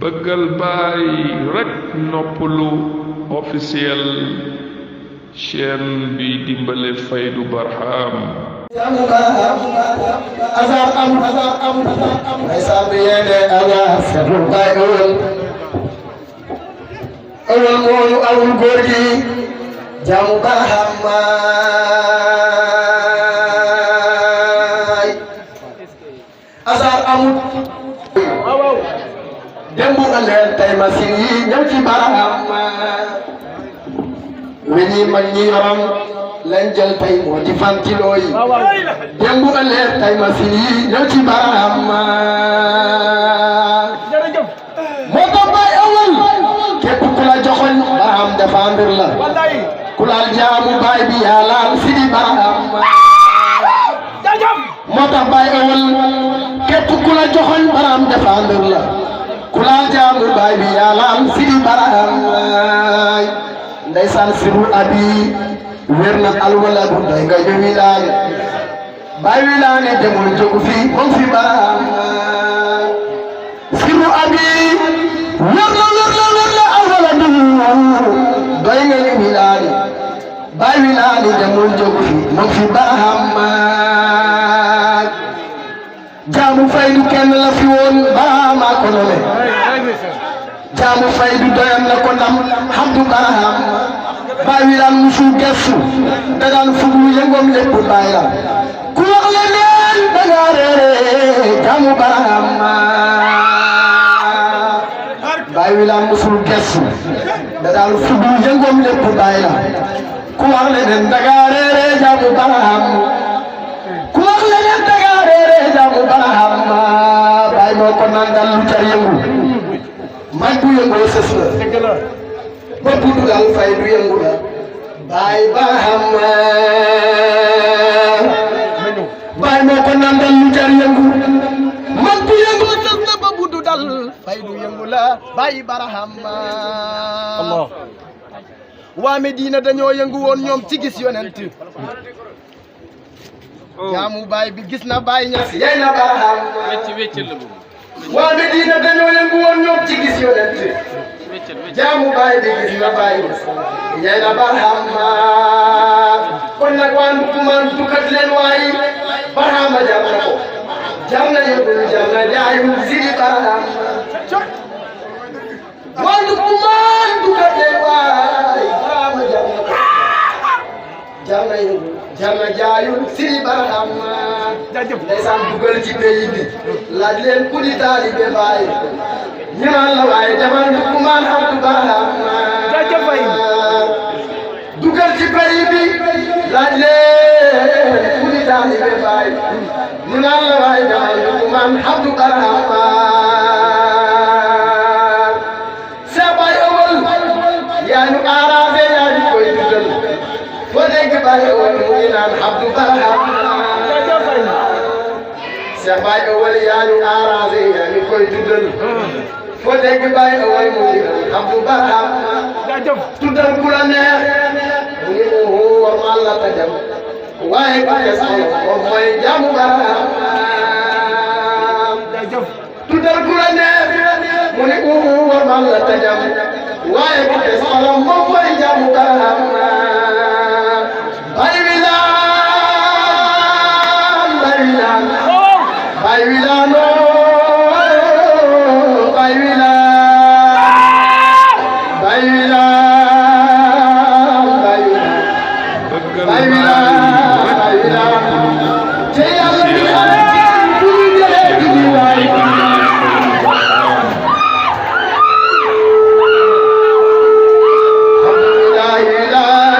bëggal baay rek noppalu officiel chaîne bi dimbale Faydu Barham azar am ay sabi yene ala sebu bay awal mooyu awul góor gi Jamu Barham azar amut dembu leen tay machine yi ñëw ci Barham weñi mag ñi yorom lañ jël tay moo di fantilo yi dembu leen tay machine yi ñëw ci Barham moo tax bay awal képp ku la joxoñ Barham défendre la ku laal jaamu baay bi yàlla si di Barham moo tax bay awal képp ku la joxoñ Barham défendre la ku laal jaamu baay bi yàlla si di Barham ndeysaan siru abi wér na alwaladu day nga ñu wilaane baay wilaane demul jógu fi moom fi Barham siru abi wér na alwaladu day nga ñu wilaane baay wilaane demul jógu fi moom fi Barham jaamu Faydu kenn la fi woon Barham a ko nome jaamu Faydu doyam na ko ndam Abdu Barham baay wilaan musu gestu dagaan fugu yëngoom lépp baay la ku wax leneen danga reere jaamu Barham baay wilaan musu gestu dagaan fugu yëngoom lépp baay la ku wax leneen danga reere jaamu Barham ku wax leneen danga reere jaamu Barham baay moo ko nandal lu jar yëngu man bu yëngoo sës la ba buddu daal Faydu yëngu la baay Barham baay moo ko nandal lu jar yëngu man bu yëngoo sës la ba buddu daal Faydu yëngu la baay Barham waa Medina dañoo yëngu woon ñoom ci gis yonent jaamu baay bi gis na baay ñas yey na Barham waa Medina dañoo yëngu woon ñoom ci gis yonent jaamu baay bi gis na baay yey na Barham kon nag waa Ndukumaan dukkat leen waayi Barham jam na ko jam na yëgul jam na jaayul sidi Barham waa Ndukumaan dukkat leen waayi Barham jam na ko jam na yëgul jam na jaayul sidi Barham ndeysaan dugal ci pays bi laaj leen ku di taalibe baay ñu naan la waaye demal Ndukumaan Abdu Barham dugal ci pays bi laaj leen ku di taalibe baay ñu naan la waaye demal Ndukumaan Abdu Barham sa baay awal yaa ñu arrangé yaa ñu koy dundal foo dégg baay awal mu ngi naan Abdu Barham sa baay awal yaa ñu arrangé yaa ñu koy dundal foo dégg baay awal mu ngi naan Abdu Barham tuddal ku la neex mu ngi war ma la ta dem waaye ku des moom mooy jaamu Barham tuddal ku la neex mu ngi war ma la ta dem waaye ku des moom mooy jaamu Barham baay wilaan baay wilaan baay wilaan baay wilaan baay wilaan baay wilaan baay wilaan te yàlla di xale bu ñu jëlee di di waay alhamdulillah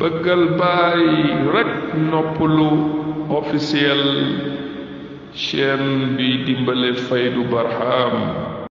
bëggal baay rek noppalu officiel chaîne bi dimbale Faydu Barham